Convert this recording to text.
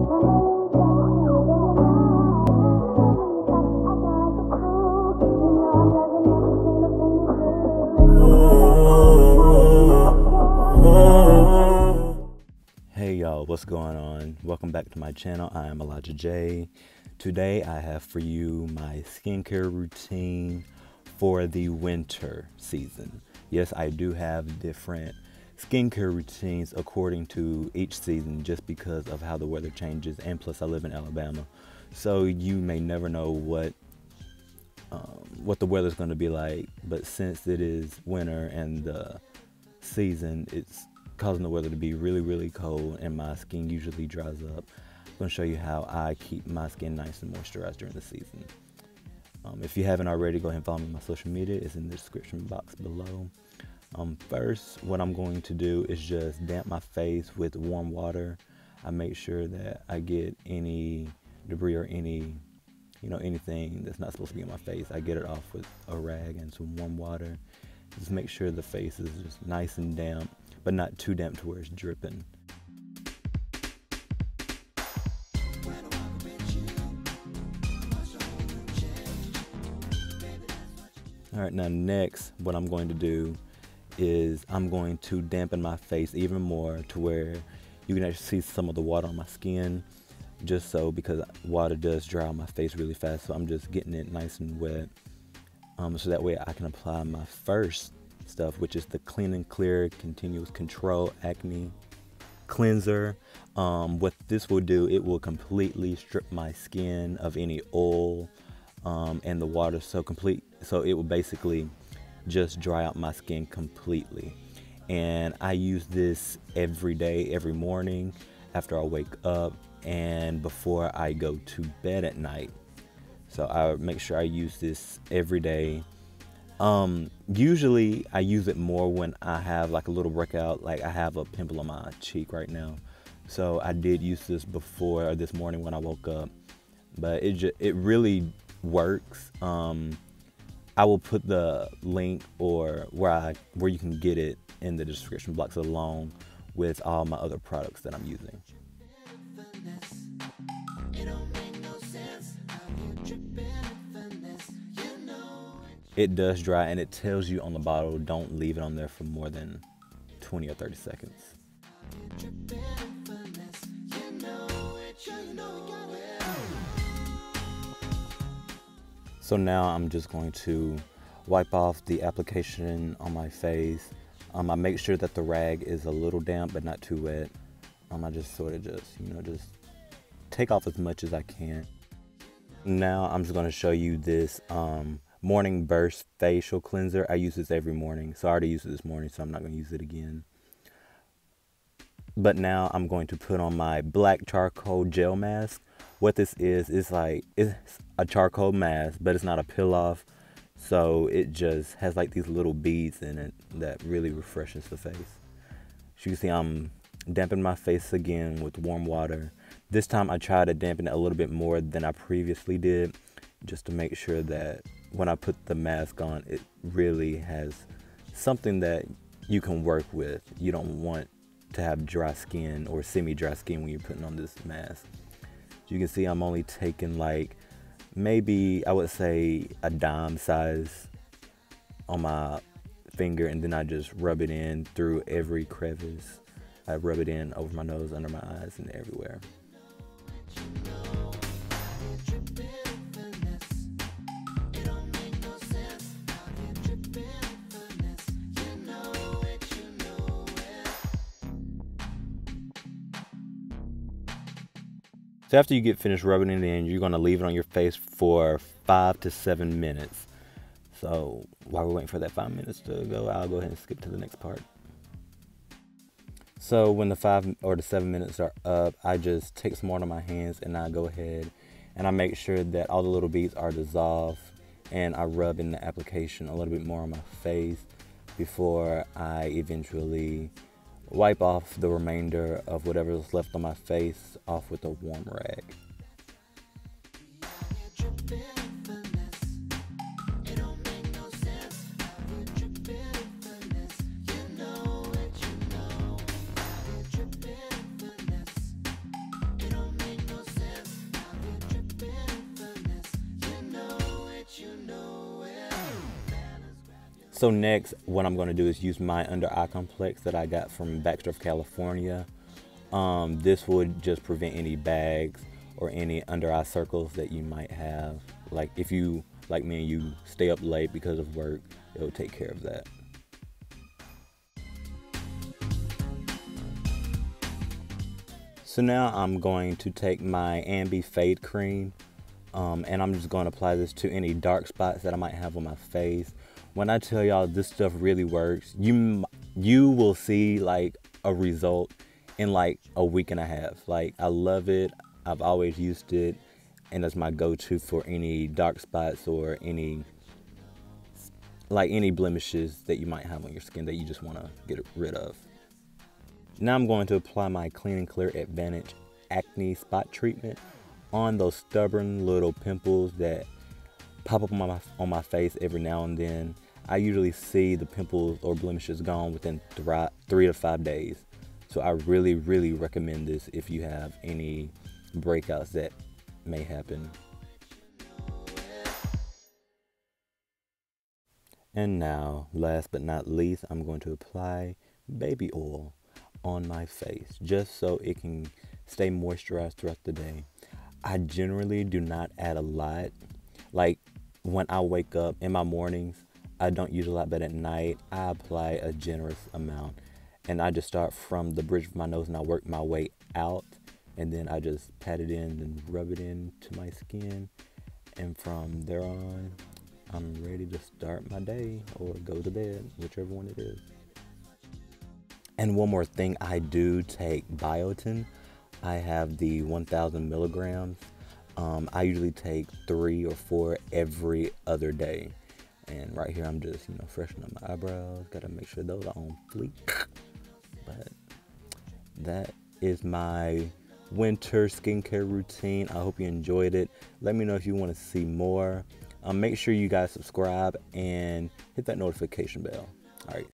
Hey y'all, what's going on? Welcome back to my channel. I am Elijah J. Today I have for you my skincare routine for the winter season. Yes, I do have different skincare routines according to each season just because of how the weather changes, and plus I live in Alabama. So you may never know what the weather's going to be like, but since it is winter and the season, it's causing the weather to be really cold and my skin usually dries up. I'm going to show you how I keep my skin nice and moisturized during the season. If you haven't already, go ahead and follow me on my social media. It's in the description box below. First, what I'm going to do is just damp my face with warm water. I make sure that I get any debris or anything that's not supposed to be on my face. I get it off with a rag and some warm water. Just make sure the face is just nice and damp, but not too damp to where it's dripping. All right, now next, what I'm going to do is I'm going to dampen my face even more to where you can actually see some of the water on my skin, just so, because water does dry on my face really fast. So I'm just getting it nice and wet, so that way I can apply my first stuff, which is the Clean and Clear Continuous Control Acne Cleanser. What this will do, it will completely strip my skin of any oil and the water, so it will basically just dry out my skin completely. And I use this every day, every morning after I wake up and before I go to bed at night. So I make sure I use this every day. Usually I use it more when I have like a little breakout, like I have a pimple on my cheek right now. So I did use this before, or this morning when I woke up, but it really works. I will put the link or where you can get it in the description box along with all my other products that I'm using. It does dry, and it tells you on the bottle, don't leave it on there for more than 20 or 30 seconds. So now I'm just going to wipe off the application on my face. I make sure that the rag is a little damp but not too wet. I just sort of just take off as much as I can. Now I'm just going to show you this Morning Burst facial cleanser. I use this every morning, so I already used it this morning, so I'm not going to use it again. But now I'm going to put on my black charcoal gel mask. What this is it's a charcoal mask, but it's not a peel off, so it just has like these little beads in it that really refreshes the face. As you can see, I'm dampening my face again with warm water. This time I try to dampen it a little bit more than I previously did, just to make sure that when I put the mask on, it really has something that you can work with. You don't want to have dry skin or semi-dry skin when you're putting on this mask. You can see I'm only taking like maybe I would say a dime size on my finger, and then I just rub it in through every crevice. I rub it in over my nose, under my eyes, and everywhere. So after you get finished rubbing it in, you're going to leave it on your face for 5 to 7 minutes. So while we're waiting for that 5 minutes to go, I'll go ahead and skip to the next part. So when the 5 or the 7 minutes are up, I just take some water on my hands and I go ahead and I make sure that all the little beads are dissolved, and I rub in the application a little bit more on my face before I eventually wipe off the remainder of whatever is left on my face off with a warm rag. So next, what I'm going to do is use my under eye complex that I got from Baxter of California. This would just prevent any bags or any under eye circles that you might have. Like if you, like me, and you stay up late because of work, it'll take care of that. So now I'm going to take my Ambi Fade Cream, and I'm just going to apply this to any dark spots that I might have on my face. When I tell y'all this stuff really works, you will see like a result in like a week and a half. Like, I love it. I've always used it, and that's my go-to for any dark spots or any blemishes that you might have on your skin that you just want to get rid of. Now I'm going to apply my Clean and Clear Advantage Acne Spot Treatment on those stubborn little pimples that pop up on my face every now and then. I usually see the pimples or blemishes gone within 3 to 5 days. So I really, really recommend this if you have any breakouts that may happen. And now, last but not least, I'm going to apply baby oil on my face just so it can stay moisturized throughout the day. I generally do not add a lot. Like when I wake up in my mornings, I don't use a lot, but at night I apply a generous amount. And I just start from the bridge of my nose and I work my way out, and then I just pat it in and rub it into my skin. And from there on, I'm ready to start my day or go to bed, whichever one it is. And one more thing, I do take Biotin. I have the 1,000 milligrams. I usually take 3 or 4 every other day. And right here, I'm just, freshening up my eyebrows. Gotta make sure those are on fleek. But that is my winter skincare routine. I hope you enjoyed it. Let me know if you want to see more. Make sure you guys subscribe and hit that notification bell. All right.